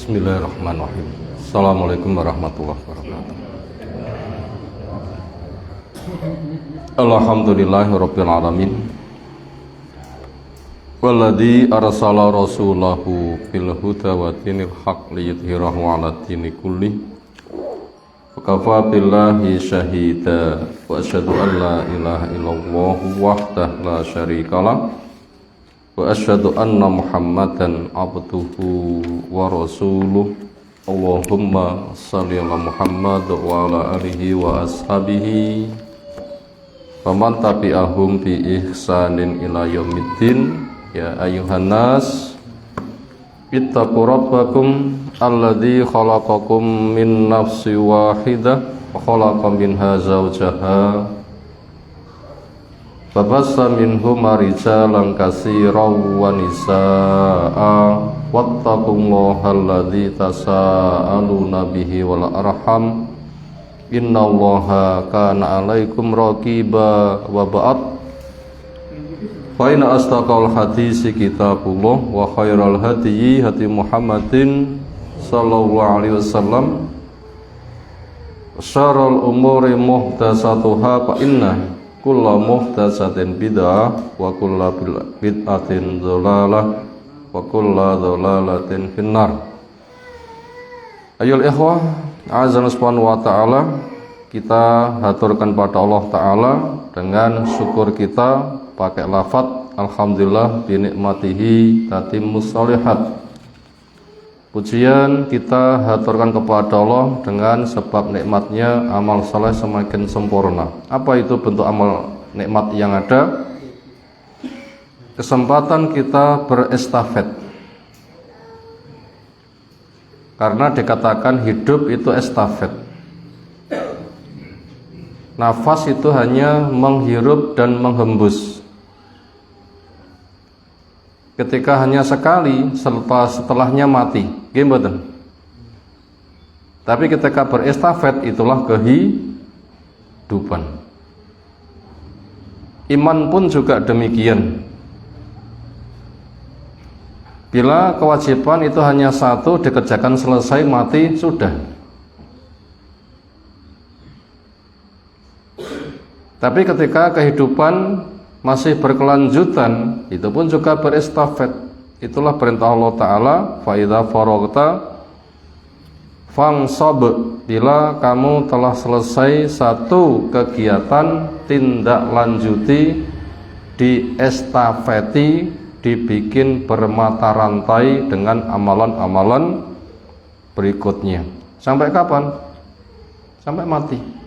Bismillahirrahmanirrahim. Assalamualaikum warahmatullahi wabarakatuh. Alhamdulillahirabbil alamin. Walladzi arsala rasulahu bil huda wa dinil haqq liyudhhirahu 'ala dini kulli. Wakafa billahi syahida wa asyhadu an la ilaha illallah wahdahu la syarikalah wa asyhadu anna Muhammadan abduhu wa rasuluh. Allahumma shalli ala Muhammad wa ala alihi wa ashabihi wa man tabi'ahum bi ihsanin ila yaumiddin. Ya ayyuhan nas ittaqu rabbakum alladzi khalaqakum min nafsin wahidah wa khalaqa minha zawjaha Fabassa minhuma rijalan katsiran wa nisaa'a wattaqullaha alladzi tasaaluna bihi wal arham innallaha kana 'alaikum raqiba wa ba'd. Fa inna asdaqal hadisi kitabullah wa khairal hadyi hadi Muhammadin sallallahu alaihi wasallam wa syarrul umuri muhdatsatuha fa inna kullu muhdatsatin bid'ah wa kullu bid'atin dhalalah wa kullu dhalalatin finnar. Ayyuhal ikhwah, azza subhanahu wa ta'ala, kita haturkan pada Allah Ta'ala dengan syukur kita pakai lafaz alhamdulillah bi nikmatihi tatimmus shalihat. Pujian kita haturkan kepada Allah dengan sebab nikmatnya amal saleh semakin sempurna. Apa itu bentuk amal nikmat yang ada? Kesempatan kita berestafet. Karena dikatakan hidup itu estafet. Nafas itu hanya menghirup dan menghembus. Ketika hanya sekali, setelahnya mati, gimana? Tapi ketika berestafet itulah kehidupan. Iman pun juga demikian. Bila kewajiban itu hanya satu, dikerjakan selesai, mati, sudah. Tapi ketika kehidupan masih berkelanjutan, itu pun juga berestafet. Itulah perintah Allah Ta'ala, fa idza faraghta fansab. Bila kamu telah selesai satu kegiatan, tindak lanjuti, diestafeti, dibikin bermata rantai dengan amalan-amalan berikutnya. Sampai kapan? Sampai mati.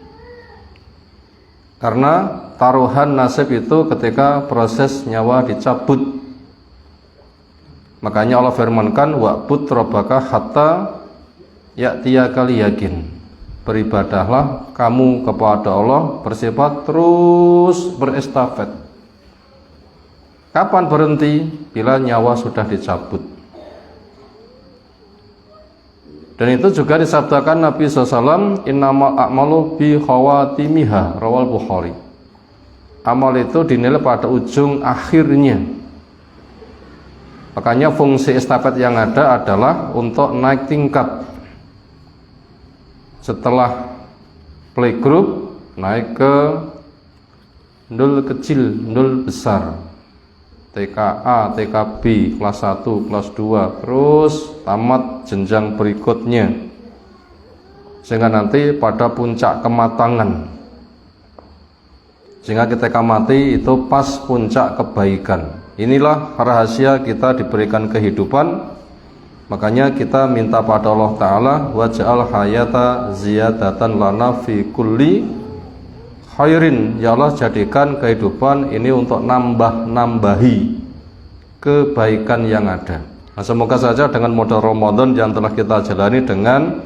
Karena taruhan nasib itu ketika proses nyawa dicabut. Makanya Allah firmankan wa'bud rabbaka hatta ya'tiyakal yakin. Beribadahlah kamu kepada Allah bersifat terus berestafet. Kapan berhenti? Bila nyawa sudah dicabut. Dan itu juga disabdakan Nabi SAW, innamal a'malu bi khawatimiha, rawal Bukhari. Amal itu dinilai pada ujung akhirnya. Makanya fungsi estafet yang ada adalah untuk naik tingkat. Setelah playgroup, naik ke nul kecil, nul besar. TKA, TKB, kelas 1, kelas 2, terus tamat jenjang berikutnya. Sehingga nanti pada puncak kematangan. Sehingga ketika mati itu pas puncak kebaikan. Inilah rahasia kita diberikan kehidupan. Makanya kita minta pada Allah Ta'ala, waj'al hayata ziyadatan lana fi kulli khairin. Ya Allah, jadikan kehidupan ini untuk nambahi kebaikan yang ada. Nah, semoga saja dengan modal Ramadan yang telah kita jalani dengan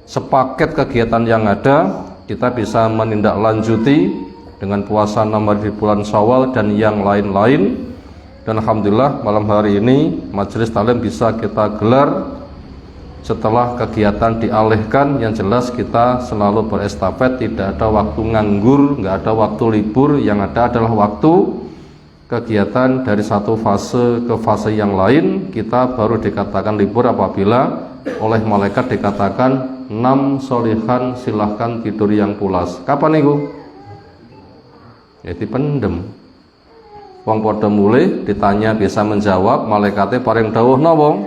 sepaket kegiatan yang ada, kita bisa menindaklanjuti dengan puasa 6 hari di bulan Syawal dan yang lain-lain. Dan alhamdulillah malam hari ini majelis taklim bisa kita gelar setelah kegiatan dialihkan. Yang jelas kita selalu berestafet, tidak ada waktu nganggur, nggak ada waktu libur. Yang ada adalah waktu kegiatan dari satu fase ke fase yang lain, kita baru dikatakan libur apabila oleh malaikat dikatakan 6 solihan silahkan tidur yang pulas. Kapan itu? Ya dipendem. Wong padha mulih ditanya bisa menjawab, malaikatnya paring dawuh napa?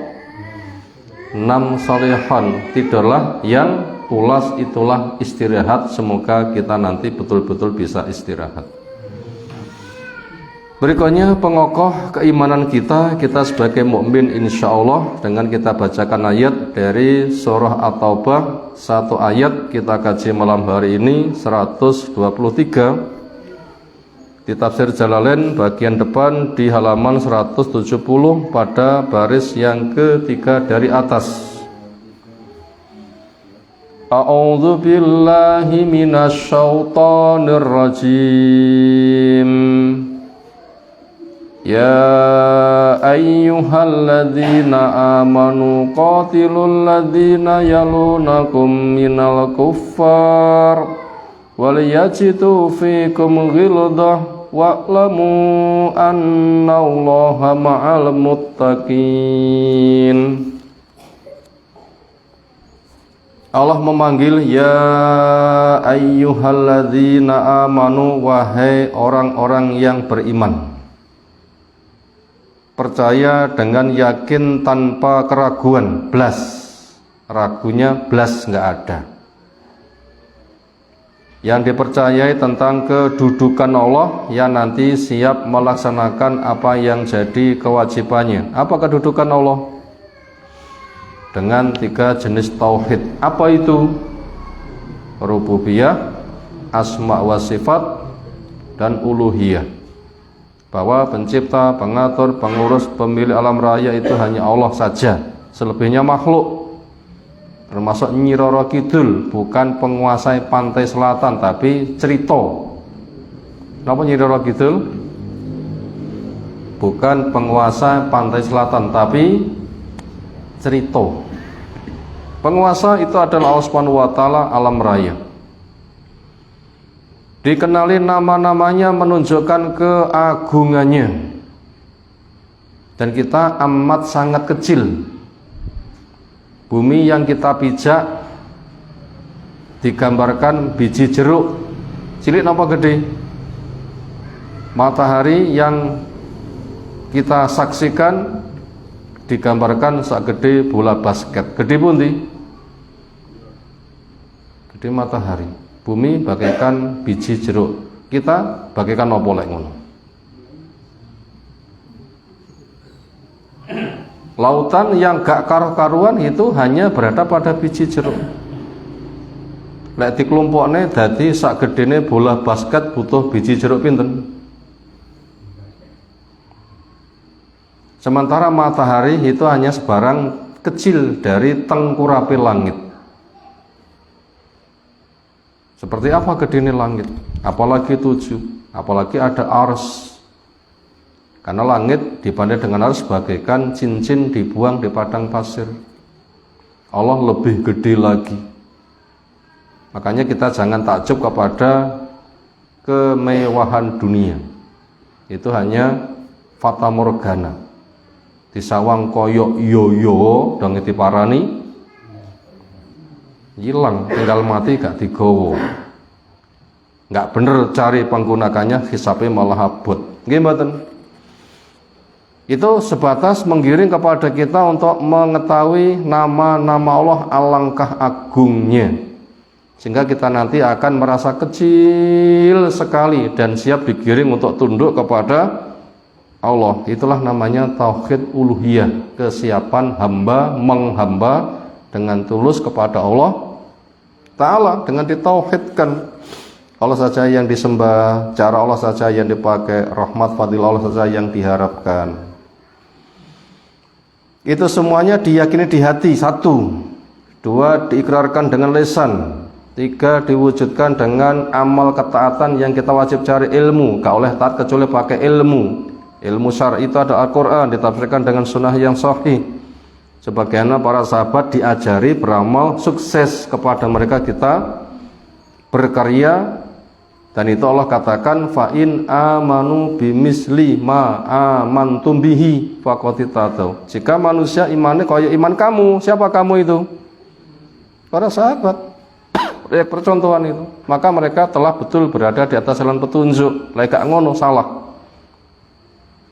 6 solihan tidurlah yang pulas, itulah istirahat. Semoga kita nanti betul-betul bisa istirahat. Berikutnya pengokoh keimanan kita sebagai mukmin insyaallah dengan kita bacakan ayat dari surah At-Taubah, satu ayat kita kaji malam hari ini 123 di tafsir Jalalain bagian depan di halaman 170 pada baris yang ketiga dari atas. A'udzu billahi minasy syaithanir rajim. Ya ayyuhalladzina amanu qatilul ladzina yalunakum minal kuffar waliyajidu fikum ghildah wa'lamu annallaha ma'al muttaqin. Allah memanggil ya ayyuhalladzina amanu, wahai orang-orang yang beriman, percaya dengan yakin tanpa keraguan, blas, ragunya blas nggak ada. Yang dipercayai tentang kedudukan Allah yang nanti siap melaksanakan apa yang jadi kewajibannya. Apa kedudukan Allah? Dengan 3 jenis tauhid. Apa itu? Rububiyah, asma wa sifat, dan uluhiyah. Bahwa pencipta, pengatur, pengurus, pemilik alam raya itu hanya Allah saja. Selebihnya makhluk. Termasuk Nyi Roro Kidul, bukan penguasai pantai selatan, tapi cerita. Kenapa Nyi Roro Kidul? Bukan penguasa pantai selatan, tapi cerita. Penguasa itu adalah Allah Subhanahu wa taala alam raya. Dikenali nama-namanya menunjukkan keagungannya. Dan kita amat sangat kecil. Bumi yang kita pijak digambarkan biji jeruk. Cilik napa gede? Matahari yang kita saksikan digambarkan sak gede bola basket. Gede pundi? Gede matahari. Bumi bagaikan biji jeruk. Kita bagaikan apa lek ngono? Lautan yang gak karuan itu hanya berada pada biji jeruk. Lek dikelompokne dadi sak gedene bola basket butuh biji jeruk pinten? Sementara matahari itu hanya sebarang kecil dari tengkurape langit. Seperti apa gedene langit? Apalagi 7, apalagi ada ars. Karena langit dibanding dengan ars bagaikan cincin dibuang di padang pasir. Allah lebih gede lagi. Makanya kita jangan takjub kepada kemewahan dunia. Itu hanya fata morgana. Disawang koyok yoyo dong diparani hilang, tinggal mati gak digowo. Gak bener cari penggunakannya, hisapnya malah abot. Nggih mboten? Itu sebatas menggiring kepada kita untuk mengetahui nama-nama Allah alangkah agungnya. Sehingga kita nanti akan merasa kecil sekali dan siap digiring untuk tunduk kepada Allah. Itulah namanya tauhid uluhiyah, kesiapan hamba menghamba dengan tulus kepada Allah Ta'ala dengan ditauhidkan. Allah saja yang disembah, cara Allah saja yang dipakai, rahmat fadilah Allah saja yang diharapkan. Itu semuanya diyakini di hati, 1. 2 diikrarkan dengan lisan, 3 diwujudkan dengan amal ketaatan yang kita wajib cari ilmu. Gak oleh taat kecuali pakai ilmu. Ilmu syar'i itu ada Al-Quran, ditafsirkan dengan sunnah yang sahih. Sebagaimana para sahabat diajari beramal, sukses kepada mereka kita berkarya Dan itu Allah katakan fa in amanu bimisli ma amantum bihi faqad ihtadaw. Jika manusia imannya kaya iman kamu, siapa kamu itu? Para sahabat. Percontohan itu, maka mereka telah betul berada di atas jalan petunjuk. Lek gak ngono salah.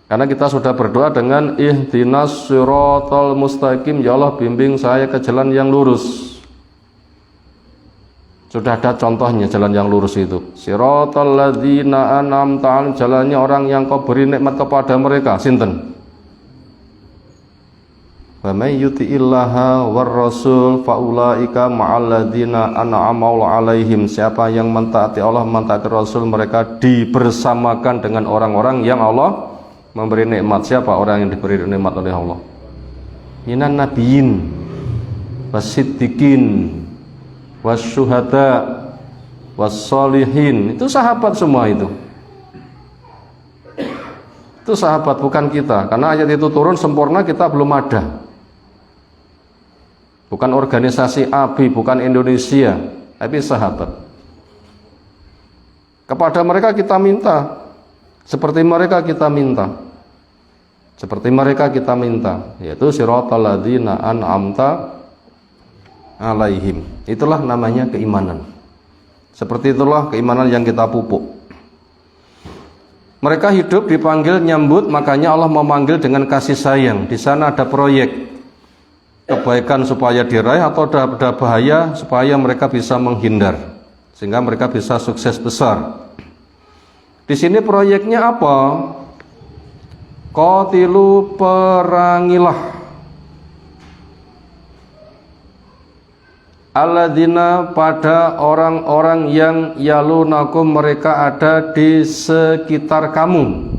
Karena kita sudah berdoa dengan ihdinas siratal mustaqim, ya Allah bimbing saya ke jalan yang lurus. Sudah ada contohnya jalan yang lurus itu. Siratal ladzina an'amta 'alaihim, jalannya orang yang kau beri nikmat kepada mereka. Sinten? Wa may yuti'illaha war rasul faulaika ma'al ladzina an'ama Allahu 'alaihim. Siapa yang mentaati Allah, mentaati Rasul, mereka dibersamakan dengan orang-orang yang Allah memberi nikmat. Siapa orang yang diberi nikmat oleh Allah? Minan nabiyyin wasiddiqin wasyuhada wassolihin. Itu sahabat semua itu. Itu sahabat, bukan kita. Karena ayat itu turun sempurna kita belum ada. Bukan organisasi ABI, bukan Indonesia, tapi sahabat. Kepada mereka kita minta, seperti mereka kita minta, seperti mereka kita minta, yaitu siratal ladzina an'amta 'alaihim. Itulah namanya keimanan. Seperti itulah keimanan yang kita pupuk. Mereka hidup dipanggil nyambut, makanya Allah memanggil dengan kasih sayang. Di sana ada proyek kebaikan supaya diraih atau ada bahaya supaya mereka bisa menghindar, sehingga mereka bisa sukses besar. Di sini proyeknya apa? Qatilu, perangilah, alladzina, pada orang-orang yang yalunakum, mereka ada di sekitar kamu,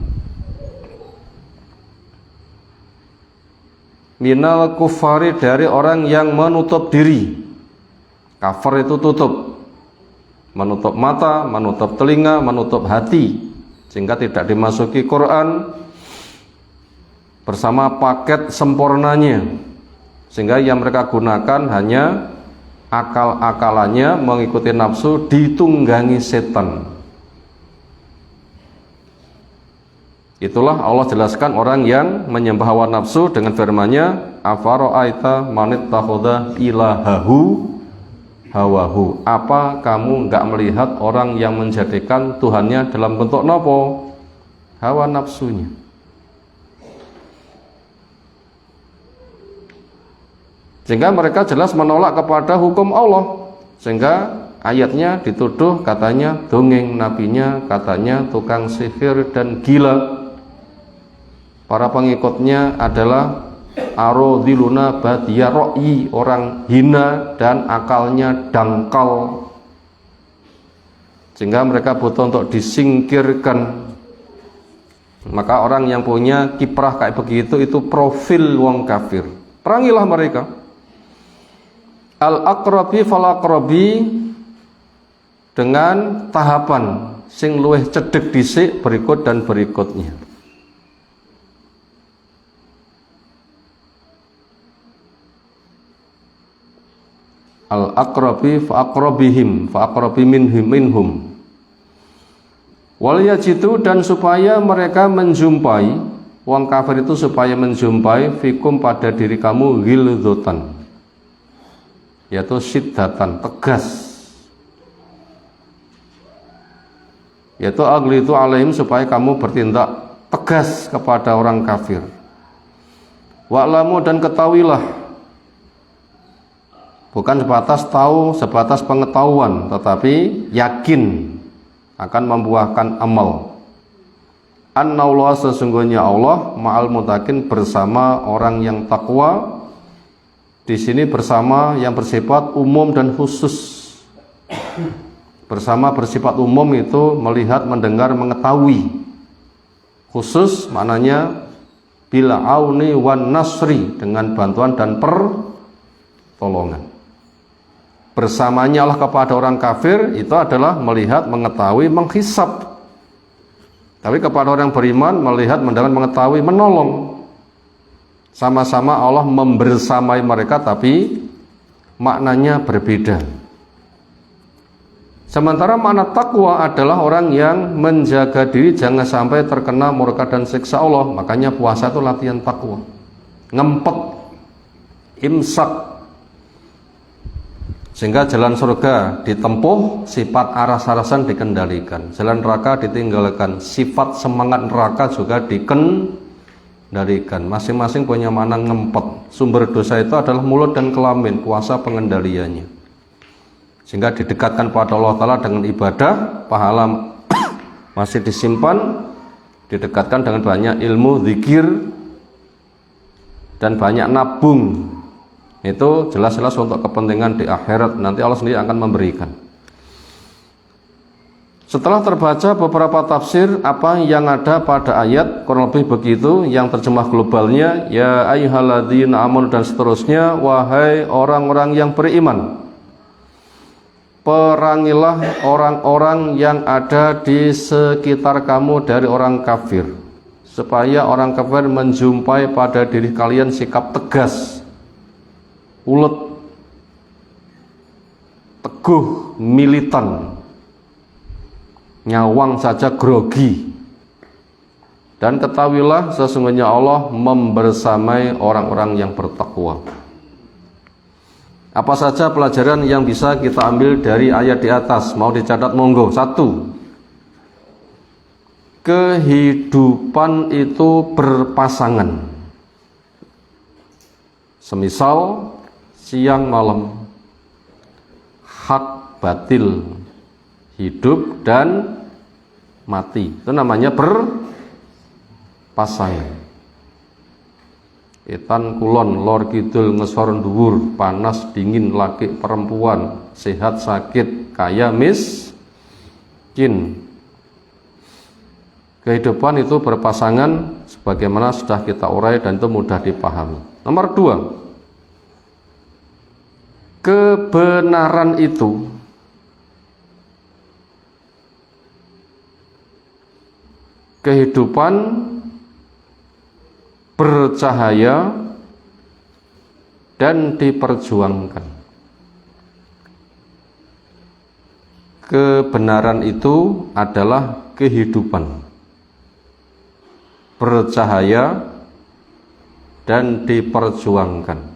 minal kufari, dari orang yang menutup diri. Kafir itu tutup, menutup mata, menutup telinga, menutup hati, sehingga tidak dimasuki Quran bersama paket sempurnanya, sehingga yang mereka gunakan hanya akal-akalannya, mengikuti nafsu, ditunggangi setan. Itulah Allah jelaskan orang yang menyembah hawa nafsu dengan firman-Nya, afara'aita manittakhadha ilahahu hawahu. Apa kamu enggak melihat orang yang menjadikan Tuhannya dalam bentuk nopo? Hawa nafsunya. Sehingga mereka jelas menolak kepada hukum Allah. Sehingga ayatnya dituduh katanya dongeng, nabinya katanya tukang sihir dan gila. Para pengikutnya adalah arodiluna badiya ro'yi, orang hina dan akalnya dangkal, sehingga mereka butuh untuk disingkirkan. Maka orang yang punya kiprah kayak begitu itu profil wong kafir. Perangilah mereka. Al-aqrabi fal-aqrabi, dengan tahapan sing luwih cedhek dhisik berikut dan berikutnya. Al-aqrabi fa-aqrabihim fa-aqrabi minhum wal yajidu, dan supaya mereka menjumpai, wong kafir itu supaya menjumpai fikum, pada diri kamu, ghildzatan, yaitu syiddatan, tegas, yaitu aghlidu alaihim, supaya kamu bertindak tegas kepada orang kafir. Wa'lamu, dan ketahuilah, bukan sebatas tahu, sebatas pengetahuan, tetapi yakin akan membuahkan amal. Annallaha, sesungguhnya Allah, ma'al muttaqin, bersama orang yang takwa. Di sini bersama yang bersifat umum dan khusus. Bersama bersifat umum itu melihat, mendengar, mengetahui. Khusus maknanya bila auni wan nasri, dengan bantuan dan pertolongan. Bersamanya Allah kepada orang kafir itu adalah melihat, mengetahui, menghisap. Tapi kepada orang beriman melihat, mendengar, mengetahui, menolong. Sama-sama Allah membersamai mereka, tapi maknanya berbeda. Sementara makna takwa adalah orang yang menjaga diri jangan sampai terkena murka dan siksa Allah. Makanya puasa itu latihan takwa. Ngempet, imsak, sehingga jalan surga ditempuh, sifat aras-arasan dikendalikan, jalan neraka ditinggalkan, sifat semangat neraka juga dikendalikan. Masing-masing punya makna ngempet. Sumber dosa itu adalah mulut dan kelamin, puasa pengendaliannya, sehingga didekatkan pada Allah Ta'ala dengan ibadah, pahala masih disimpan, didekatkan dengan banyak ilmu, zikir, dan banyak nabung. Itu jelas-jelas untuk kepentingan di akhirat, nanti Allah sendiri akan memberikan. Setelah terbaca beberapa tafsir apa yang ada pada ayat, kurang lebih begitu, yang terjemah globalnya ya ayyuhalladzina amanu dan seterusnya, wahai orang-orang yang beriman, perangilah orang-orang yang ada di sekitar kamu dari orang kafir, supaya orang kafir menjumpai pada diri kalian sikap tegas, ulet, teguh, militan, nyawang saja grogi. Dan ketahuilah sesungguhnya Allah membersamai orang-orang yang bertakwa. Apa saja pelajaran yang bisa kita ambil dari ayat di atas? Mau dicatat monggo. 1. Kehidupan itu berpasangan. Semisal siang malam, hak batil, hidup dan mati, itu namanya berpasangan. Etan kulon, lor kidul, ngesor dhuwur, panas dingin, laki perempuan, sehat sakit, kaya miskin. Kehidupan itu berpasangan sebagaimana sudah kita urai dan itu mudah dipahami. Nomor 2, kebenaran itu kehidupan bercahaya dan diperjuangkan. Kebenaran itu adalah kehidupan, bercahaya dan diperjuangkan.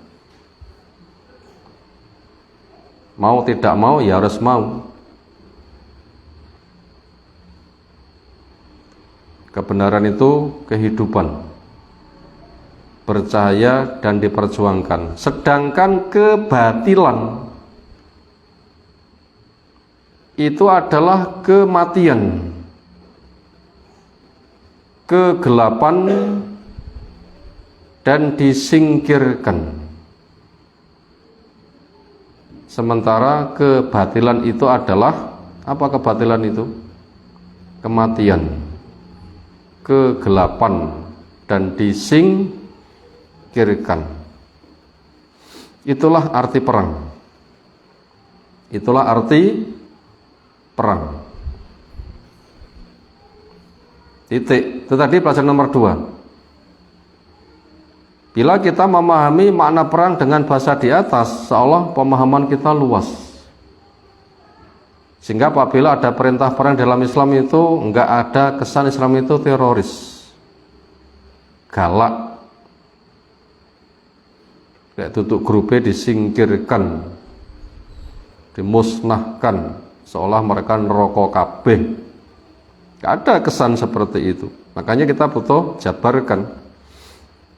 Mau tidak mau ya harus mau. Kebenaran itu kehidupan, bercahaya dan diperjuangkan. Sedangkan kebatilan itu adalah kematian, kegelapan dan disingkirkan. Sementara kebatilan itu adalah apa? Kebatilan itu kematian, kegelapan dan disingkirkan. Itulah arti perang. Itulah arti perang. Titik. Itu tadi pelajaran nomor 2. Bila kita memahami makna perang dengan bahasa di atas, seolah pemahaman kita luas. Sehingga apabila ada perintah perang dalam Islam itu enggak ada kesan Islam itu teroris, galak, kayak tutup grupe disingkirkan, dimusnahkan, seolah mereka neraka kabeh. Enggak ada kesan seperti itu. Makanya kita butuh jabarkan.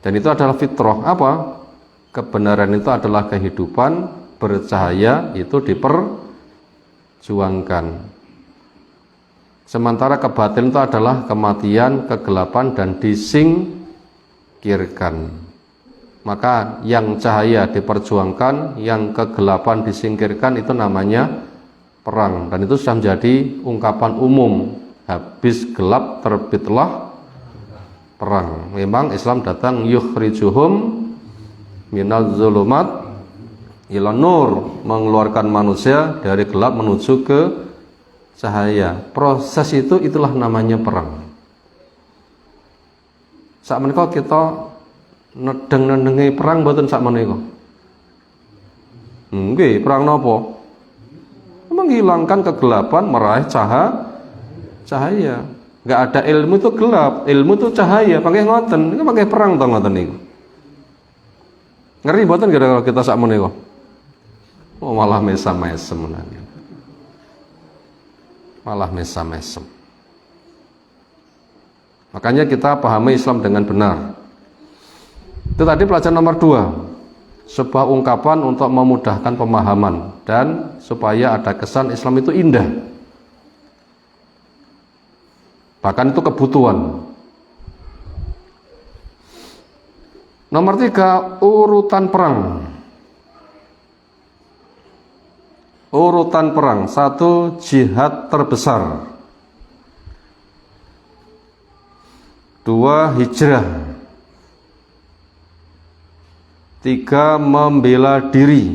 Dan itu adalah fitrah. Apa? Kebenaran itu adalah kehidupan, bercahaya itu diperjuangkan. Sementara kebatilan itu adalah kematian, kegelapan dan disingkirkan. Maka yang cahaya diperjuangkan, yang kegelapan disingkirkan, itu namanya perang. Dan itu sudah menjadi ungkapan umum. Habis gelap terbitlah perang. Memang Islam datang yukhrijuhum minaz zulumat ila nur, mengeluarkan manusia dari gelap menuju ke cahaya. Proses itu itulah namanya perang. Sak menika kita nedeng-nedengi perang mboten sak menika. Nggih, perang napa? Memang menghilangkan kegelapan, meraih cahaya. Nggak ada ilmu itu gelap, ilmu itu cahaya. Pakai ngoten, ini pakai perang tau ngoten niku. Ngeri mboten kalau kita sak menika. Oh, malah mesam-mesem menanya. Malah mesam-mesem. Makanya kita pahami Islam dengan benar. Itu tadi pelajaran nomor 2. Sebuah ungkapan untuk memudahkan pemahaman dan supaya ada kesan Islam itu indah. Bahkan itu kebutuhan. Nomor 3, urutan perang. Urutan perang. 1, jihad terbesar. 2, hijrah. 3, membela diri.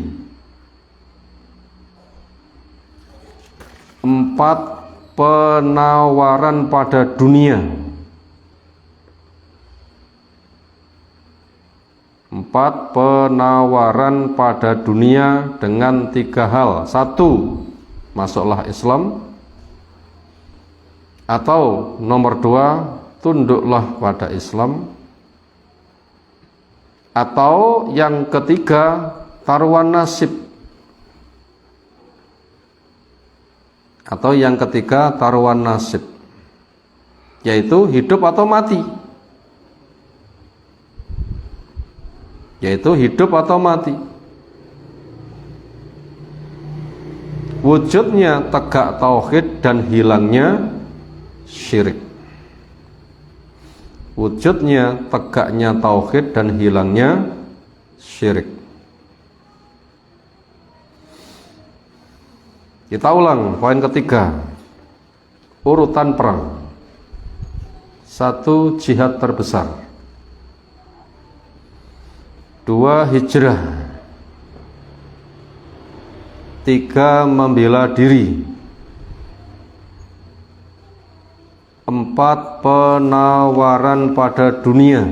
4, penawaran pada dunia. 4, penawaran pada dunia dengan 3 hal. 1, masuklah Islam. Atau nomor 2, tunduklah pada Islam. Atau yang ketiga, taruhan nasib. Atau yang ketiga, taruhan nasib, yaitu hidup atau mati. Yaitu hidup atau mati. Wujudnya tegak tauhid dan hilangnya syirik. Wujudnya tegaknya tauhid dan hilangnya syirik. Kita ulang poin ketiga. Urutan perang. 1, jihad terbesar. 2, hijrah. 3, membela diri. 4, penawaran pada dunia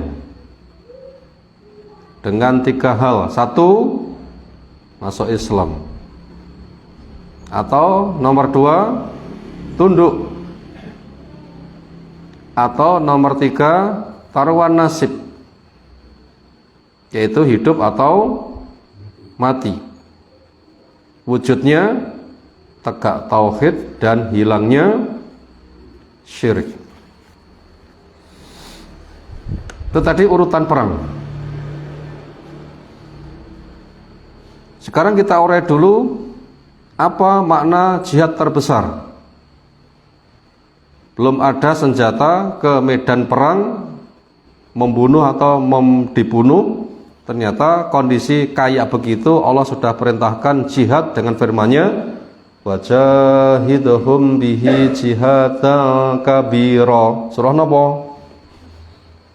dengan 3 hal. 1, masuk Islam. Atau nomor 2, tunduk. Atau nomor 3, taruhan nasib, yaitu hidup atau mati. Wujudnya tegak tauhid dan hilangnya syirik. Itu tadi urutan perang. Sekarang kita urai dulu apa makna jihad terbesar. Belum ada senjata ke medan perang membunuh atau dibunuh. Ternyata kondisi kayak begitu Allah sudah perintahkan jihad dengan firman-Nya, wajahidhum bihi jihada kabira. Surah napa?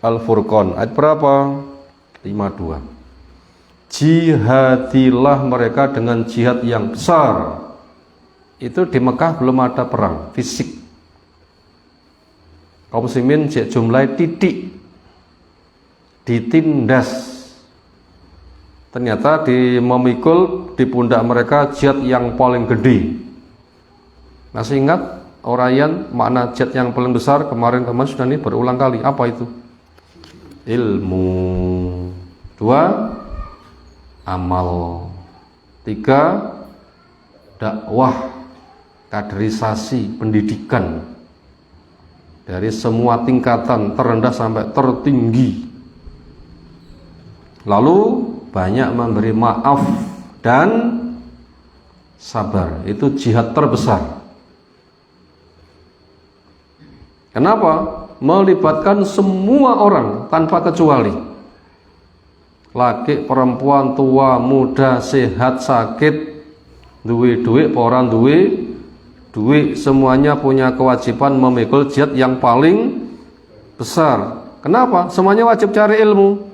Al-Furqan ayat berapa? 52. Jihadilah mereka dengan jihad yang besar. Itu di Mekah belum ada perang fisik. Kaum muslimin jumlah titik ditindas. Ternyata memikul di pundak mereka jihad yang paling gede. Masih ingat uraian makna jihad yang paling besar kemarin sudah nih berulang kali. Apa itu? Ilmu. 2, amal. 3, dakwah, kaderisasi, pendidikan dari semua tingkatan terendah sampai tertinggi. Lalu banyak memberi maaf dan sabar. Itu jihad terbesar. Kenapa? Melibatkan semua orang tanpa kecuali. Laki, perempuan, tua, muda, sehat, sakit, duwe duit, orang duwe duit, semuanya punya kewajiban memikul jihad yang paling besar. Kenapa? Semuanya wajib cari ilmu.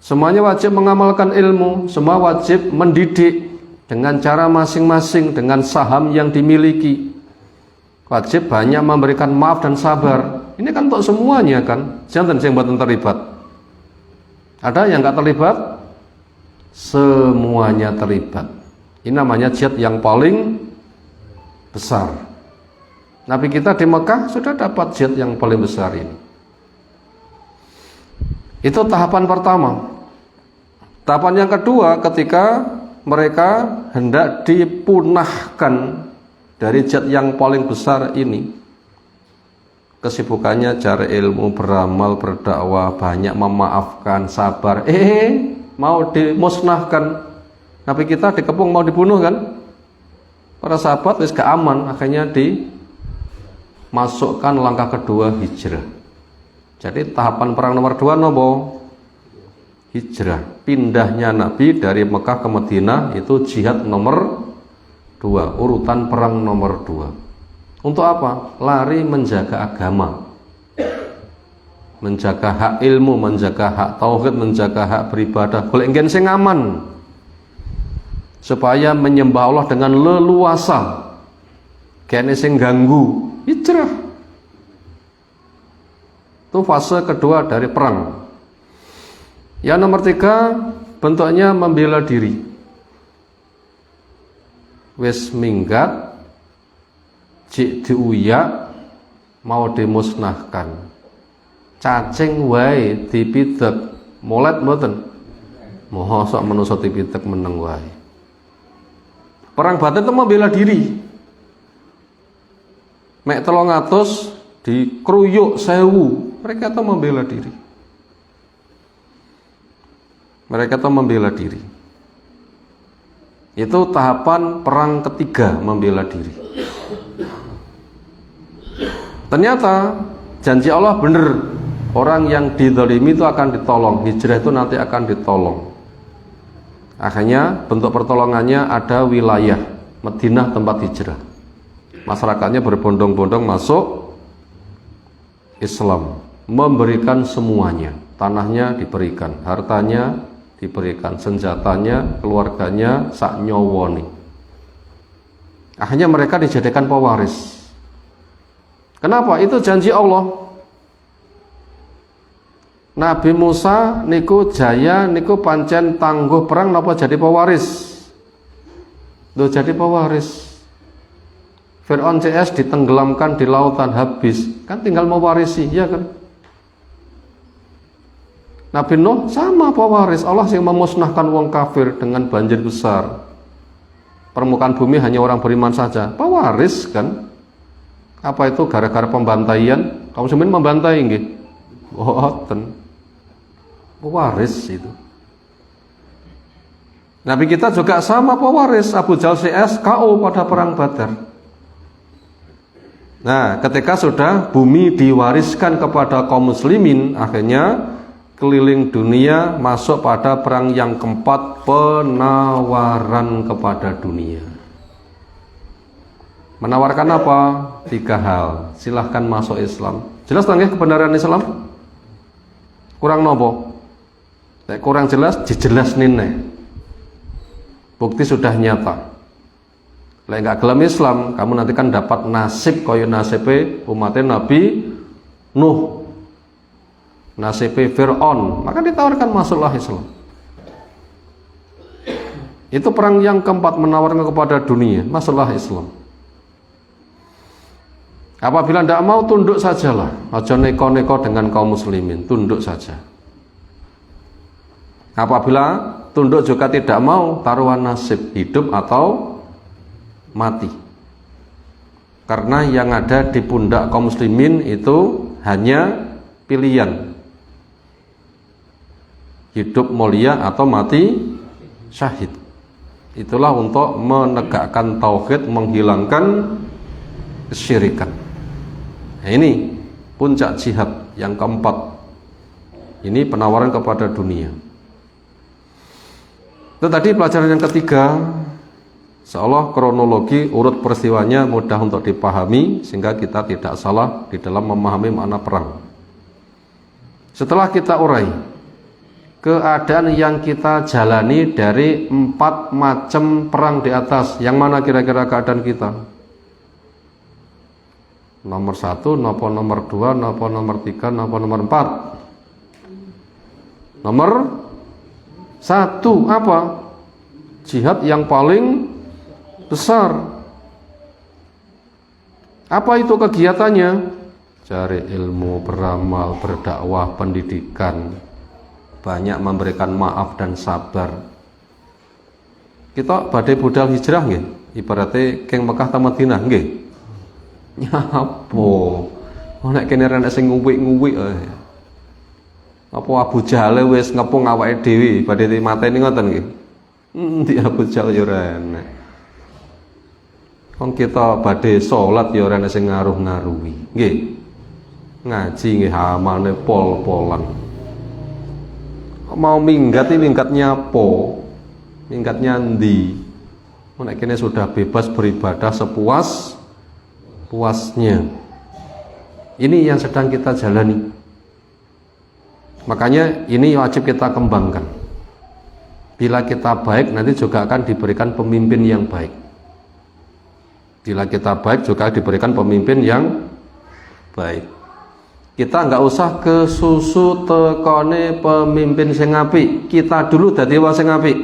Semuanya wajib mengamalkan ilmu, semua wajib mendidik dengan cara masing-masing, dengan saham yang dimiliki. Wajib banyak memberikan maaf dan sabar. Ini kan untuk semuanya kan, jangan yang buatan terlibat. Ada yang nggak terlibat? Semuanya terlibat. Ini namanya jihad yang paling besar. Nabi kita di Mekah sudah dapat jihad yang paling besar ini. Itu tahapan pertama. Tahapan yang kedua, ketika mereka hendak dipunahkan dari jihad yang paling besar ini, kesibukannya cari ilmu, beramal, berdakwah, banyak memaafkan, sabar. Mau dimusnahkan. Nabi kita dikepung mau dibunuh kan? Para sahabat wis gak aman, akhirnya dimasukkan langkah kedua, hijrah. Jadi tahapan perang nomor 2 nopo? Hijrah. Pindahnya Nabi dari Mekah ke Madinah itu jihad nomor 2, urutan perang nomor 2. Untuk apa? Lari menjaga agama, menjaga hak ilmu, menjaga hak tauhid, menjaga hak beribadah. Golek nggen sing aman, supaya menyembah Allah dengan leluasa, kene sing ganggu. Hijrah. Itu fase kedua dari perang. Yang nomor 3, bentuknya membela diri. Wis minggat, jik diuyak, mau dimusnahkan. Cacing wae dipidek, molet mboten. Mosok manusa dipidek meneng wae. Perang batin itu membela diri. Mek 300 dikruyuk 1000, mereka itu membela diri. Mereka itu membela diri. Itu tahapan perang ketiga, membela diri. Ternyata janji Allah benar, orang yang dizalimi itu akan ditolong, hijrah itu nanti akan ditolong. Akhirnya bentuk pertolongannya ada wilayah Madinah tempat hijrah. Masyarakatnya berbondong-bondong masuk Islam, memberikan semuanya. Tanahnya diberikan, hartanya diberikan, senjatanya, keluarganya, sak nyowoni. Akhirnya mereka dijadikan pewaris. Kenapa? Itu janji Allah. Nabi Musa niku jaya, niku pancen tangguh perang napa jadi pewaris. Loh jadi pewaris. Fir'aun CS ditenggelamkan di lautan habis, kan tinggal mewarisi, ya kan? Nabi Nuh sama pewaris. Allah yang memusnahkan wong kafir dengan banjir besar. Permukaan bumi hanya orang beriman saja. Pewaris kan? Apa itu gara-gara pembantaian? Kaum muslimin membantai nggih? Boten. Pewaris itu. Nabi kita juga sama pewaris. Abu Jahal CS KO pada perang Badar. Nah, ketika sudah bumi diwariskan kepada kaum muslimin, akhirnya keliling dunia masuk pada perang yang keempat, penawaran kepada dunia. Menawarkan apa? 3 hal. Silahkan masuk Islam. Jelas nggih kebenaran Islam? Kurang nopo? Kurang jelas, dijelas nene. Bukti sudah nyata. Lek enggak gelem Islam, kamu nanti kan dapat nasib kaya nasibe umatnya Nabi Nuh, nasibe Fir'aun. Maka ditawarkan masuklah Islam. Itu perang yang keempat, menawarkan kepada dunia, masuklah Islam. Apabila tidak mau, tunduk sajalah. Aja neko-neko dengan kaum muslimin, tunduk saja. Apabila tunduk juga tidak mau, taruhan nasib, hidup atau mati. Karena yang ada di pundak kaum muslimin itu hanya pilihan, hidup mulia atau mati syahid. Itulah untuk menegakkan tauhid, menghilangkan kesyirikan. Nah, ini puncak jihad yang keempat. Ini penawaran kepada dunia. Itu tadi pelajaran yang ketiga. Seolah kronologi urut peristiwanya mudah untuk dipahami, sehingga kita tidak salah di dalam memahami makna perang. Setelah kita urai keadaan yang kita jalani dari 4 macam perang di atas, yang mana kira-kira keadaan kita? Nomor 1, napa nomor 2, napa nomor 3, napa nomor 4? Nomor 1 apa? Jihad yang paling besar. Apa itu kegiatannya? Cari ilmu, beramal, berdakwah, pendidikan, banyak memberikan maaf dan sabar. Kita badai budal hijrah nggih, ibaratnya keng Mekah ta Madinah nggih. Nyapo? Nek kene renek sing nguwik-nguwik apa Abu Jahal wis ngepung awake dhewe badhe mateni ngoten nggih. Endi Abu Jahal ya ora enek. Wong kita badhe salat ya ora enek sing ngaruh-ngaruhi. Nggih. Ngaji nggih amane pol-polan. Mau minggat iki minggatnya apa? Minggatnya ndi? Nek kene sudah bebas beribadah sepuasnya. Ini yang sedang kita jalani. Makanya ini wajib kita kembangkan. Bila kita baik, nanti juga akan diberikan pemimpin yang baik. Bila kita baik, juga diberikan pemimpin yang baik. Kita nggak usah ke susu tekone pemimpin sing apik. Kita dulu dadi wong sing apik.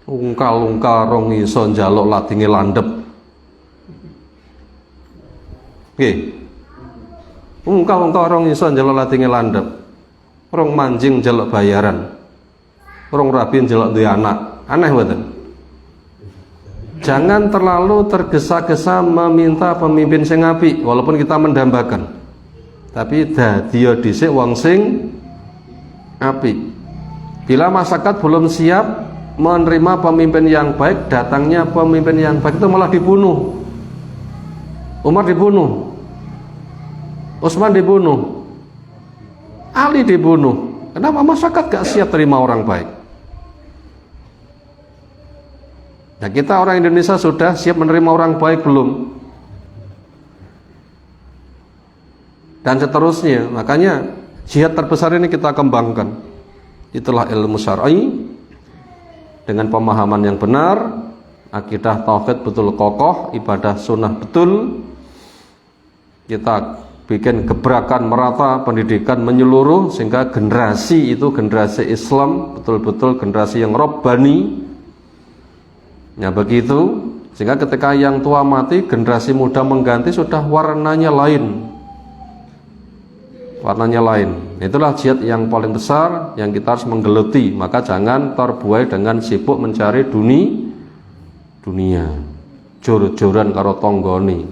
Ungkal-ungkal rong iso njaluk ladinge landhep. Nggih. Ungkal-ungkal rong iso njaluk ladinge landhep. Rong manjing njaluk bayaran. Rong rabi njaluk duwe anak. Aneh mboten? Jangan terlalu tergesa-gesa meminta pemimpin sing apik walaupun kita mendambakan. Tapi dadi dhisik wong sing apik. Bila masyarakat belum siap menerima pemimpin yang baik, datangnya pemimpin yang baik itu malah dibunuh. Umar dibunuh, Utsman dibunuh, Ali dibunuh. Kenapa masyarakat gak siap terima orang baik? Nah, kita orang Indonesia sudah siap menerima orang baik belum? Dan seterusnya. Makanya jihad terbesar ini kita kembangkan. Itulah ilmu syar'i dengan pemahaman yang benar, akidah tauhid betul kokoh, ibadah sunnah betul. Kita bikin gebrakan merata, pendidikan menyeluruh sehingga generasi itu generasi Islam betul-betul generasi yang robbani. Ya begitu, sehingga ketika yang tua mati, generasi muda mengganti sudah warnanya lain. Warnanya lain. Itulah jihad yang paling besar yang kita harus menggeluti. Maka jangan terbuai dengan sibuk mencari dunia. Jor-joran karo tonggoni.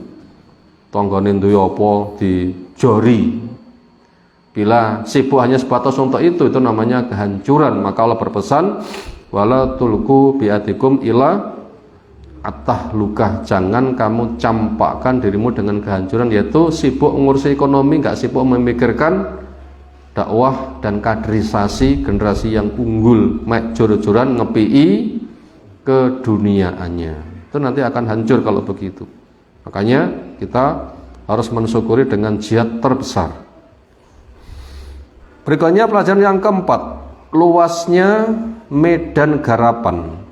Tonggone duwe apa dijori. Bila sibuk hanya sebatas untuk itu namanya kehancuran. Maka Allah berpesan, wala tulku biadikum ila at-tahlukah. Jangan kamu campakkan dirimu dengan kehancuran, yaitu sibuk ngurusi ekonomi, nggak sibuk memikirkan dakwah dan kaderisasi generasi yang unggul, mek jor-joran ngepii keduniaannya. Itu nanti akan hancur kalau begitu. Makanya kita harus mensyukuri dengan jihad terbesar. Berikutnya pelajaran yang keempat, luasnya medan garapan.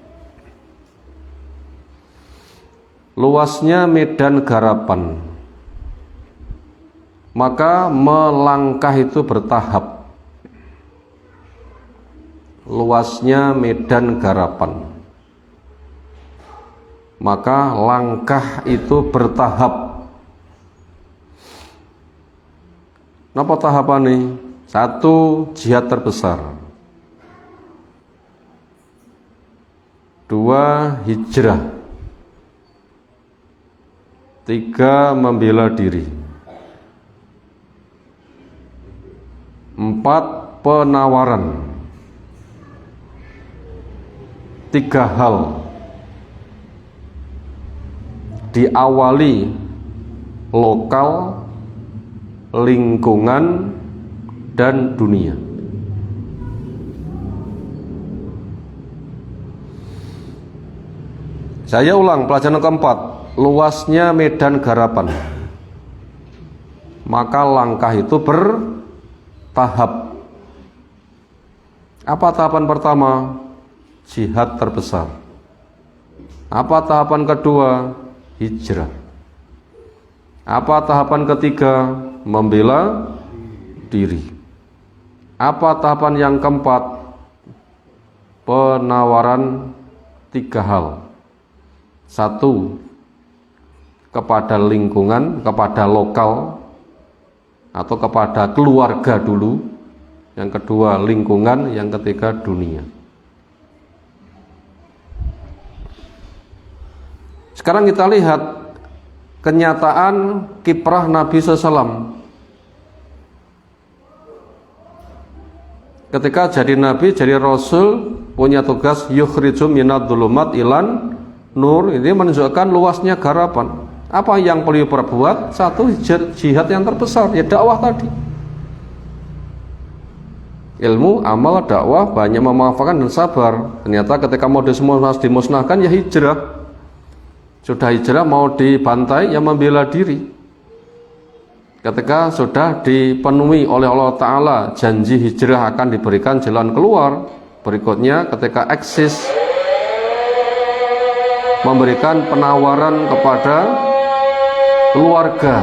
Luasnya medan garapan. Maka melangkah itu bertahap. Luasnya medan garapan. Maka langkah itu bertahap. Napa tahapan? 1. Jihad terbesar. 2. Hijrah. 3. Membela diri. 4. Penawaran. 3 hal. Diawali lokal, lingkungan, dan dunia. Saya ulang pelajaran keempat, luasnya medan garapan. Maka langkah itu bertahap. Apa tahapan pertama? Jihad terbesar. Apa tahapan kedua? Hijrah. Apa tahapan ketiga? Membela diri. Apa tahapan yang keempat? Penawaran 3 hal. 1, kepada lingkungan, kepada lokal atau kepada keluarga dulu. Yang kedua lingkungan, yang ketiga dunia. Sekarang kita lihat kenyataan kiprah Nabi SAW. Ketika jadi Nabi, jadi Rasul, punya tugas yukhrijum minadz-dzulumat ilan nur. Ini menunjukkan luasnya garapan. Apa yang perlu diperbuat? 1, jihad yang terbesar, ya dakwah tadi. Ilmu, amal, dakwah, banyak memaafkan dan sabar. Ternyata ketika mau dimusnahkan, ya hijrah. Sudah hijrah mau dibantai, ya membela diri. Ketika sudah dipenuhi oleh Allah Ta'ala janji hijrah akan diberikan jalan keluar, berikutnya ketika eksis memberikan penawaran kepada keluarga,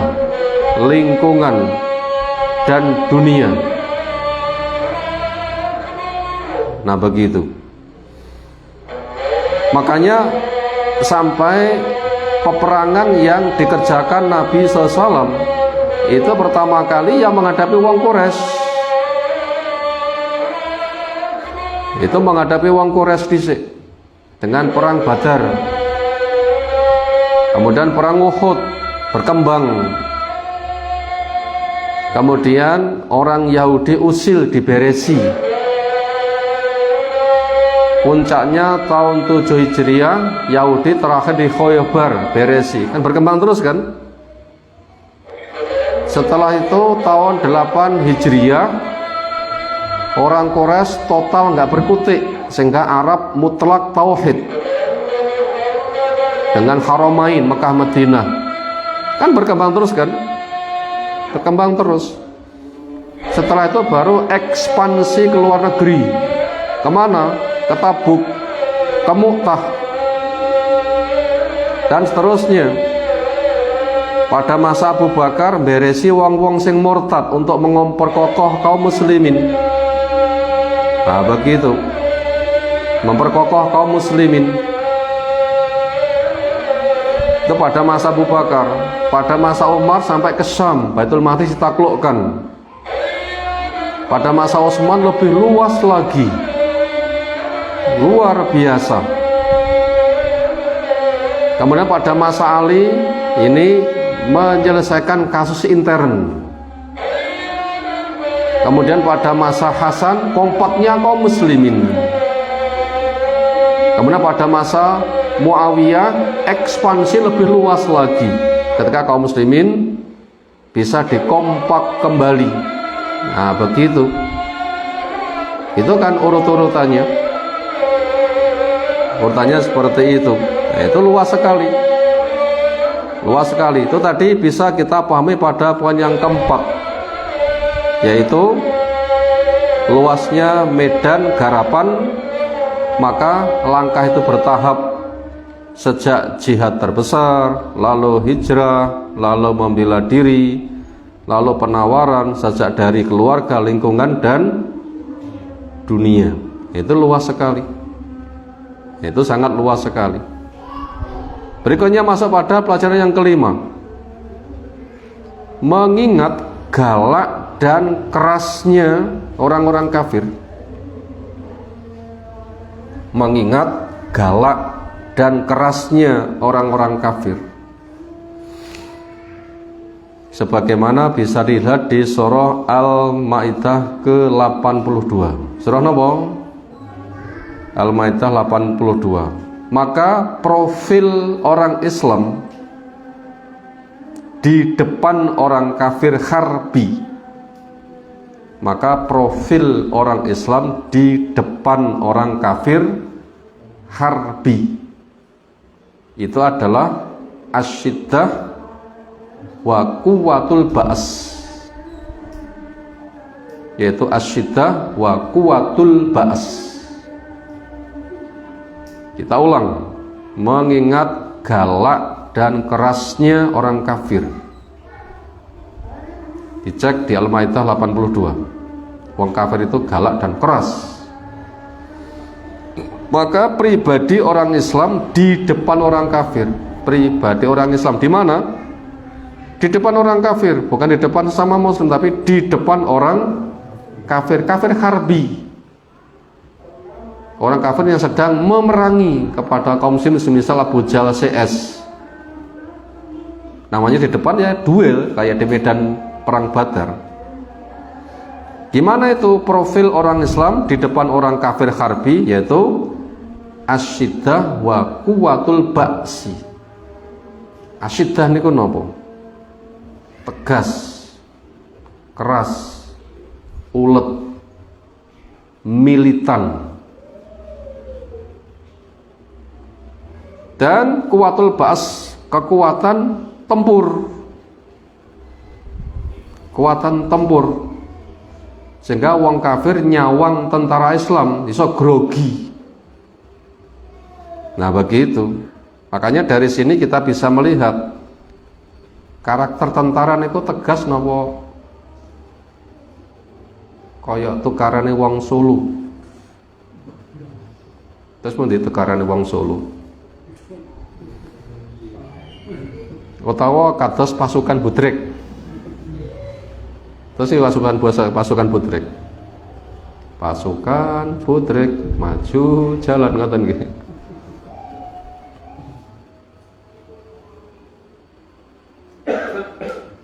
lingkungan, dan dunia. Nah begitu. Makanya sampai peperangan yang dikerjakan Nabi SAW itu pertama kali yang menghadapi wong Quraisy. Itu menghadapi wong Quraisy dhisik dengan perang Badar. Kemudian perang Uhud berkembang. Kemudian orang Yahudi usil di Beresi. Puncaknya tahun 7 Hijriah, Yahudi terakhir di Khoybar, Beresi. Kan berkembang terus kan? Setelah itu tahun 8 Hijriah, orang Quraisy total nggak berkutik, sehingga Arab mutlak tauhid dengan Haramain Mekah Madinah. Kan berkembang terus kan? Berkembang terus. Setelah itu baru ekspansi ke luar negeri. Kemana? Ke Tabuk, ke Mu'tah, dan seterusnya. Pada masa Abu Bakar beresi wong-wong sing murtad untuk memperkokoh kaum muslimin. Nah begitu, memperkokoh kaum muslimin. Itu pada masa Abu Bakar. Pada masa Umar sampai ke Syam, Baitul Maqdis ditaklukkan. Pada masa Utsman lebih luas lagi, luar biasa. Kemudian pada masa Ali ini menyelesaikan kasus intern. Kemudian pada masa Hasan kompaknya kaum muslimin. Kemudian pada masa Muawiyah ekspansi lebih luas lagi, ketika kaum muslimin bisa dikompak kembali. Nah begitu. Itu kan urut-urutannya. Urutannya seperti itu. Nah, itu luas sekali. Luas sekali. Itu tadi bisa kita pahami pada poin yang keempat, yaitu luasnya medan garapan. Maka langkah itu bertahap, sejak jihad terbesar, lalu hijrah, lalu membela diri, lalu penawaran, sejak dari keluarga, lingkungan, dan dunia. Itu luas sekali. Itu sangat luas sekali. Berikutnya masuk pada pelajaran yang kelima. Mengingat galak dan kerasnya orang-orang kafir. Mengingat galak dan kerasnya orang-orang kafir. Sebagaimana bisa dilihat di surah Al-Maidah ke-82. Surah apa? Al-Maidah 82. Maka profil orang Islam di depan orang kafir harbi. Maka profil orang Islam di depan orang kafir harbi itu adalah asyiddah wa quwwatul ba's. Yaitu asyiddah wa quwwatul ba's. Kita ulang, mengingat galak dan kerasnya orang kafir. Dicek di Al-Maidah 82. Wong kafir itu galak dan keras. Maka pribadi orang Islam di depan orang kafir. Pribadi orang Islam di mana? Di depan orang kafir, bukan di depan sesama muslim, tapi di depan orang kafir, kafir harbi. Orang kafir yang sedang memerangi kepada kaum muslim, semisal Abu Jahal CS. Namanya di depan ya duel, kayak di medan perang Badar. Gimana itu profil orang Islam di depan orang kafir harbi? Yaitu asyiddah wa kuwatul ba'si. Asyiddah niku napa? Tegas, keras, ulet, militan. Dan kuwatul ba's, kekuatan tempur. Kekuatan tempur. Sehingga wong kafir nyawang tentara Islam iso grogi. Nah begitu. Makanya dari sini kita bisa melihat karakter tentara niku tegas napa kaya tukarane wong Solo. Terus pundi tukarane wong Solo? Utawa kados pasukan Budrek. Terus pasukan Budrek. Pasukan Budrek maju jalan ngoten nggih.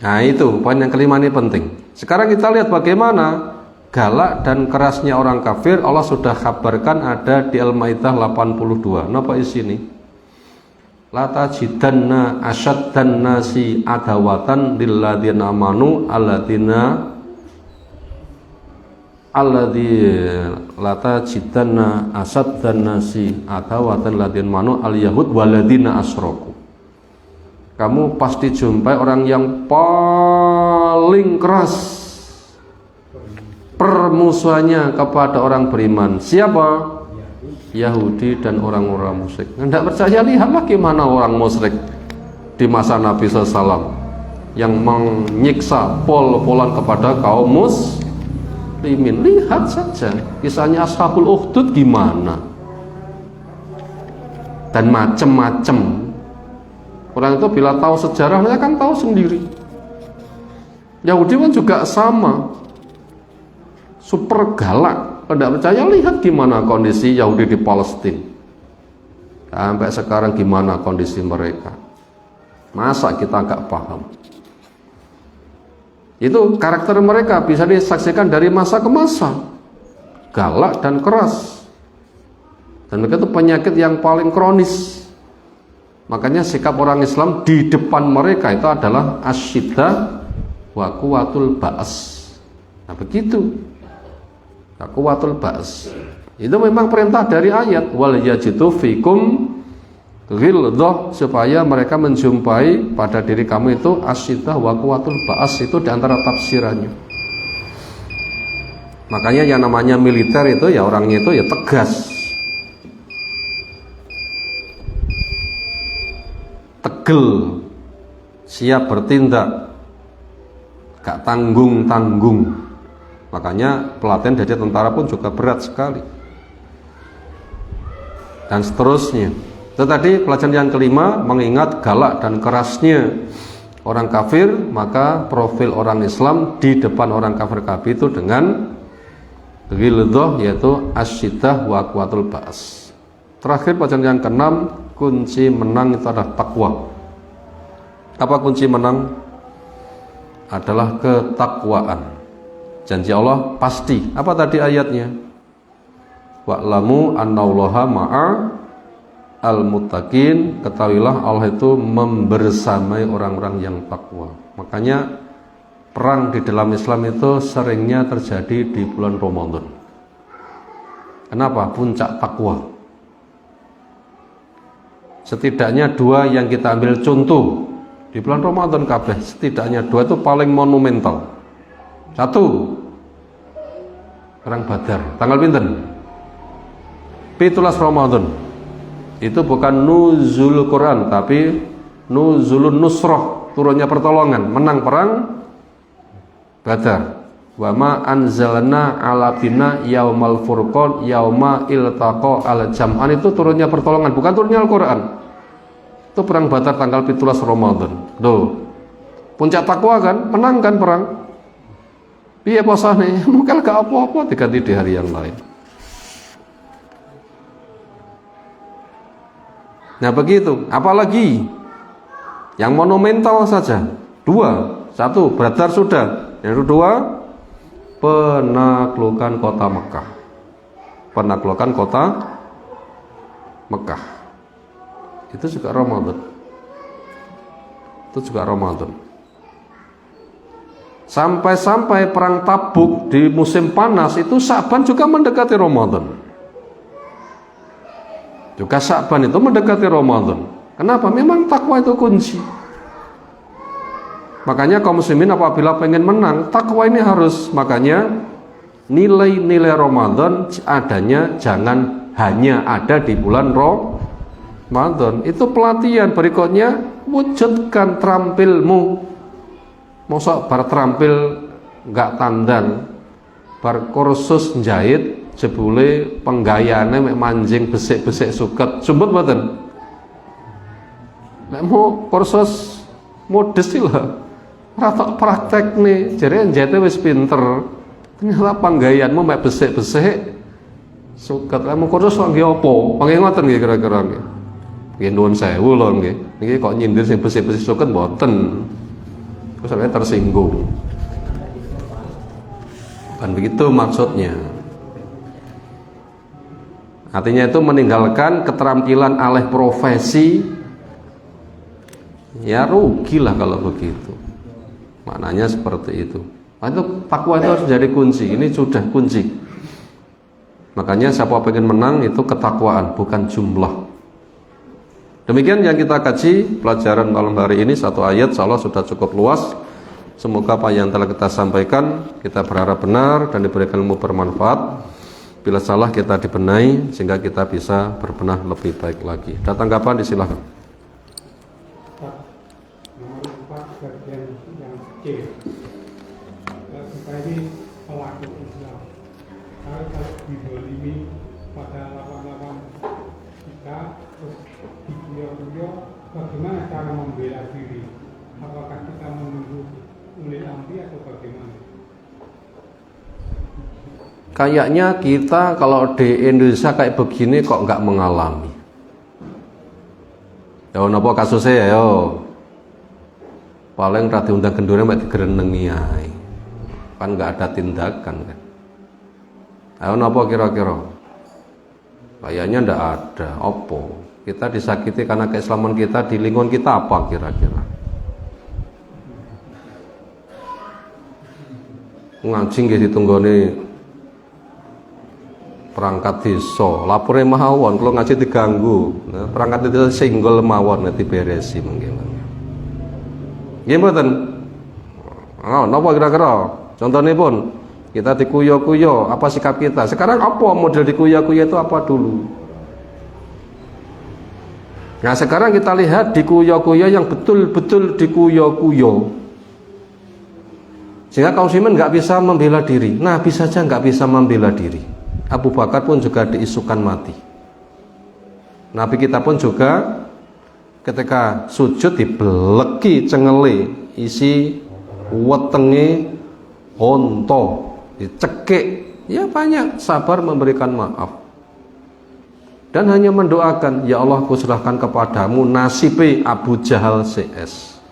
Nah itu poin yang kelima ini penting. Sekarang kita lihat bagaimana galak dan kerasnya orang kafir. Allah sudah kabarkan ada di Al-Maidah 82. Napa isini? La tajidanna asyaddan nasi adawatan lilladzina amanu alladzina la tajidanna asyaddan nasi adawatan lilladzina amanu al-yahud walladzina asyraku. Kamu pasti jumpai orang yang paling keras permusuhannya kepada orang beriman. Siapa? Yahudi dan orang-orang musyrik. Tidak percaya, lihatlah gimana orang musyrik di masa Nabi SAW yang menyiksa pol-polan kepada kaum muslimin. Lihat saja kisahnya Ashabul Ukhdud gimana, dan macem-macem. Orang itu bila tahu sejarahnya kan tahu sendiri. Yahudi pun juga sama, super galak. Tidak percaya, lihat gimana kondisi Yahudi di Palestina. Sampai sekarang gimana kondisi mereka. Masa kita nggak paham? Itu karakter mereka bisa disaksikan dari masa ke masa. Galak dan keras. Dan mereka itu penyakit yang paling kronis. Makanya sikap orang Islam di depan mereka itu adalah asyiddah wa quwwatul ba's. Nah begitu. Quwwatul ba's. Itu memang perintah dari ayat wal yajidu fikum ghildzah, supaya mereka menjumpai pada diri kamu itu asyiddah wa quwwatul ba's. Itu diantara tafsirannya. Makanya yang namanya militer itu ya orangnya itu ya tegas, tegel, siap bertindak, gak tanggung-tanggung. Makanya pelatihan dari tentara pun juga berat sekali. Dan seterusnya. Itu tadi pelajaran yang kelima, mengingat galak dan kerasnya orang kafir, maka profil orang Islam di depan orang kafir itu dengan ghildzah, yaitu asyiddah wa quwwatul ba's. Terakhir pelajaran yang keenam, kunci menang itu adalah takwa. Apa kunci menang? Adalah ketakwaan. Janji Allah pasti. Apa tadi ayatnya? Wa'lamu annallaha ma'a al-muttaqin. Ketahuilah Allah itu membersamai orang-orang yang takwa. Makanya perang di dalam Islam itu seringnya terjadi di bulan Ramadan. Kenapa? Puncak takwa. Setidaknya dua yang kita ambil contoh di bulan Ramadan kabeh, setidaknya dua itu paling monumental. Satu, perang Badar, tanggal pinten? 17 Ramadan. Itu bukan nuzul Quran, tapi nuzulun nusrah, turunnya pertolongan, menang perang Badar. Wa ma anzalna ala bina yaumal furqan yauma iltaqa al jam'an, itu turunnya pertolongan, bukan turunnya Al-Qur'an. Itu perang Badar tanggal 17 Ramadan. Tuh. Puncak takwa kan, menang kan perang. Piye posane? Mungkin gak apa-apa diganti di hari yang lain. Nah begitu, apalagi yang monumental saja. Dua, satu Badar sudah, yang kedua penaklukan kota Mekah. Penaklukan kota Mekah. Itu juga Ramadan. Itu juga Ramadan. Sampai-sampai perang Tabuk di musim panas itu Sya'ban juga mendekati Ramadan. Juga Sya'ban itu mendekati Ramadan. Kenapa? Memang takwa itu kunci. Makanya kaum muslimin apabila pengen menang, takwa ini harus. Makanya nilai-nilai Ramadan adanya jangan hanya ada di bulan Ramadan. Itu pelatihan. Berikutnya, wujudkan terampilmu. Mosok bar terampil nggak tandan, bar kursus jahit jebule penggayane mek manjing besik-besik suket. Sumpet mboten? Nek mau kursus modest lah. Rata praktek nih, jadi jahitnya wis pinter. Ternyata penggayaanmu mek besik-besik suket. Lah mau kursus kok nggih apa? Pengge ngoten nggih kira-kira nggih. Nggih nuwun sewu lho nggih. Niki kok nyindir sing besik-besik suket mboten. Terus saya tersinggung. Bukan begitu maksudnya. Artinya itu meninggalkan keterampilan alih profesi. Ya rugilah kalau begitu. Maknanya seperti itu. Itu takwa itu harus jadi kunci. Ini sudah kunci. Makanya siapa pengen menang itu ketakwaan, bukan jumlah. Demikian yang kita kaji pelajaran malam hari ini, satu ayat insyaallah sudah cukup luas. Semoga apa yang telah kita sampaikan kita berharap benar dan diberikan ilmu bermanfaat. Bila salah kita dibenahi sehingga kita bisa berbenah lebih baik lagi. Ada tanggapan? Disilahkan. Nomor 4 bagian yang kecil. Kita ini pelaku Islam. Kalau didolimi pada lawan-lawan kita, terus dikuyo-kuyo, bagaimana cara membela diri? Apakah kita menunggu ulil amri atau bagaimana? Kayaknya kita kalau di Indonesia kayak begini kok nggak mengalami. Ya napa kasusnya ya yo. Paling ra diundang gendone mek digerenengi ae. Kan nggak ada tindakan kan. Ayo napa kira-kira? Kayaknya ndak ada. Opo? Kita disakiti karena keislaman kita, di lingkungan kita apa kira-kira? Ngaji nggih ditunggone perangkat desa, lapore mawon kalau ngaji diganggu. Nah, perangkat desa singgol mawon nanti beresi mungkin. Nggih mboten? Oh, napa kira-kira? Contohnya pun kita dikuyo-kuyo, apa sikap kita? Sekarang apa model dikuyo-kuyo itu apa dulu? Nah sekarang kita lihat dikuyo-kuyo yang betul-betul dikuyo-kuyo. Sehingga kaum muslimin nggak bisa membela diri. Nah bisa saja nggak bisa membela diri. Abu Bakar pun juga diisukan mati. Nabi kita pun juga ketika sujud dibeleki cengeli, isi wetenge honto, dicekik. Ya banyak sabar memberikan maaf. Dan hanya mendoakan, ya Allah aku serahkan kepadamu nasibe Abu Jahal CS.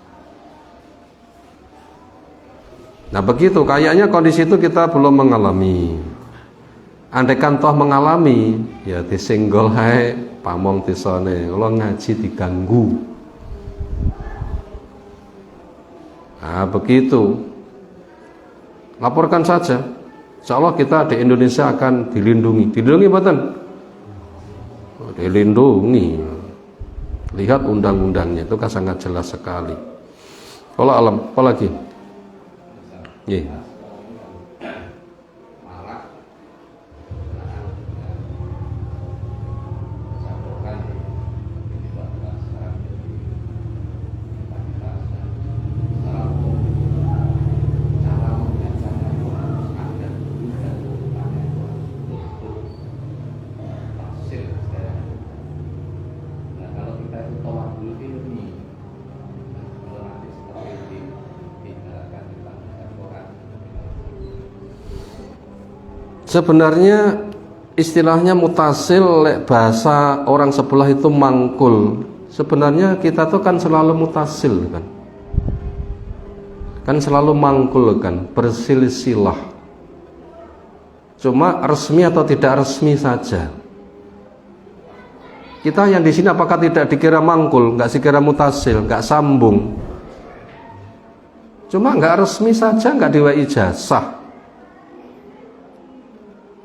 Nah begitu, kayaknya kondisi itu kita belum mengalami. Andaikan toh mengalami, ya disenggol hai pamong tisone, kalau ngaji diganggu. Nah begitu, laporkan saja. Insyaallah kita di Indonesia akan dilindungi. Dilindungi betul? Dilindungi. Lihat undang-undangnya itu kan sangat jelas sekali. Kalau alam, apa lagi? Yeah. Sebenarnya istilahnya mutasil, bahasa orang sebelah itu mangkul. Sebenarnya kita tuh kan selalu mutasil kan. Kan selalu mangkul kan, bersilsilah. Cuma resmi atau tidak resmi saja. Kita yang di sini apakah tidak dikira mangkul, nggak dikira mutasil, nggak sambung. Cuma nggak resmi saja, nggak diwai ijazah.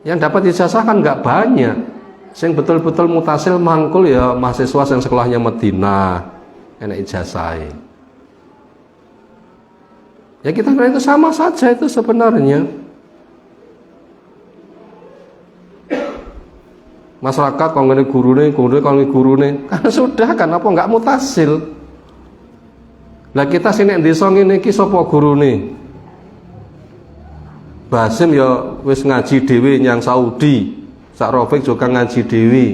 Yang dapat ijazah kan nggak banyak. Yang betul-betul mutasil mangkul ya mahasiswa yang sekolahnya Madinah, enak ijazah. Ya kita kira itu sama saja itu sebenarnya. Masyarakat kalau ini gurune, kan sudah kan apa nggak mutasil. Lah kita sini desa ngene iki sapa gurune? Basim ya wis ngaji dhewe nyang Saudi. Sak Rafiq juga ngaji dhewe.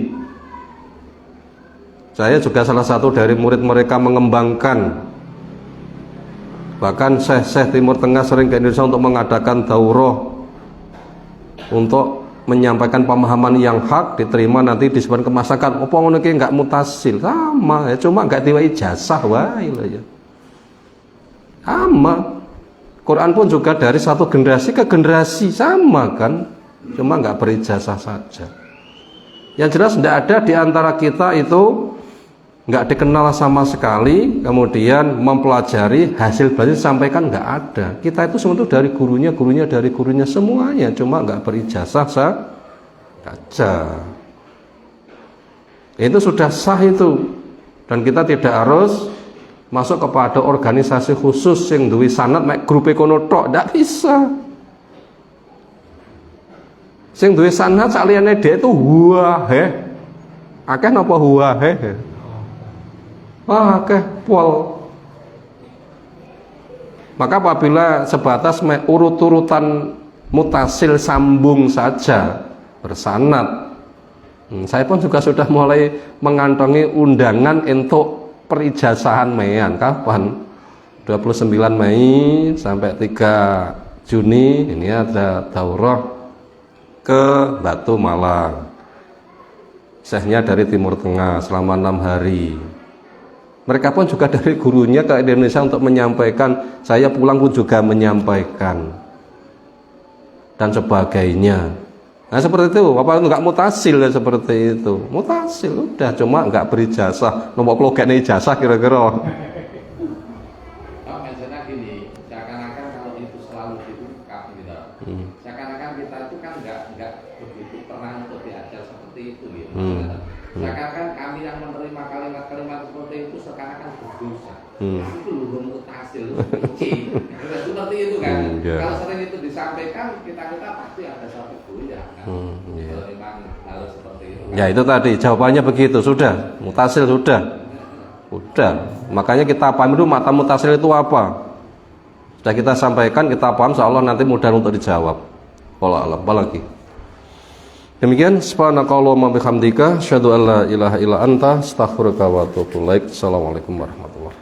Saya juga salah satu dari murid mereka mengembangkan. Bahkan Syekh Timur Tengah sering ke Indonesia untuk mengadakan daurah untuk menyampaikan pemahaman yang hak, diterima nanti disebarkan ke masyarakat. Apa ngono iki enggak mutasil? Sama ya, cuma enggak diwai ijazah wae lho ya. Sama. Quran pun juga dari satu generasi ke generasi sama kan, cuma nggak berijazah saja. Yang jelas tidak ada di antara kita itu nggak dikenal sama sekali, kemudian mempelajari hasil belajar sampaikan nggak ada. Kita itu semua itu dari gurunya dari gurunya semuanya, cuma nggak berijazah saja. Itu sudah sah itu, dan kita tidak harus masuk kepada organisasi khusus yang duwe sanad mek grup ekono tok, ndak bisa. Sing duwe sanad saliyane dhek itu wahe. Akeh napa wahe? Wah, akeh pol. Maka apabila sebatas mek urut-urutan mutasil sambung saja bersanad, saya pun juga sudah mulai mengantongi undangan untuk perijazahan Meian. Kapan? 29 Mei sampai 3 Juni ini ada daurah ke Batu Malang. Syekhnya dari Timur Tengah selama 6 hari. Mereka pun juga dari gurunya ke Indonesia untuk menyampaikan. Saya pulang pun juga menyampaikan dan sebagainya. Nah seperti itu, apa enggak mutasil ya seperti itu? Mutasil udah, cuma enggak berijazah. Nomor klogen ijazah kira-kira. Maksudnya gini, seakan-akan kalau itu selalu dibuka gitu. Seakan-akan kita itu kan enggak begitu pernah untuk diajar seperti itu gitu. Seakan-akan kami yang menerima kalimat-kalimat seperti itu seakan-akan berdosa. Itu belum mutasil, suci. Seperti itu kan. Kalau sering itu disampaikan, kita pasti ada satu goyah kan. Kalau memang harus seperti itu. Ya itu tadi jawabannya begitu, sudah mutasil sudah. Makanya kita paham dulu mata mutasil itu apa. Sudah kita sampaikan, kita paham, insyaallah nanti mudah untuk dijawab. Wallahu a'lam. Apalagi. Demikian, subhanakallahumma bihamdika asyhadu an la ilaha illa anta astaghfiruka wa atubu ilaik. Assalamualaikum warahmatullahi wabarakatuh.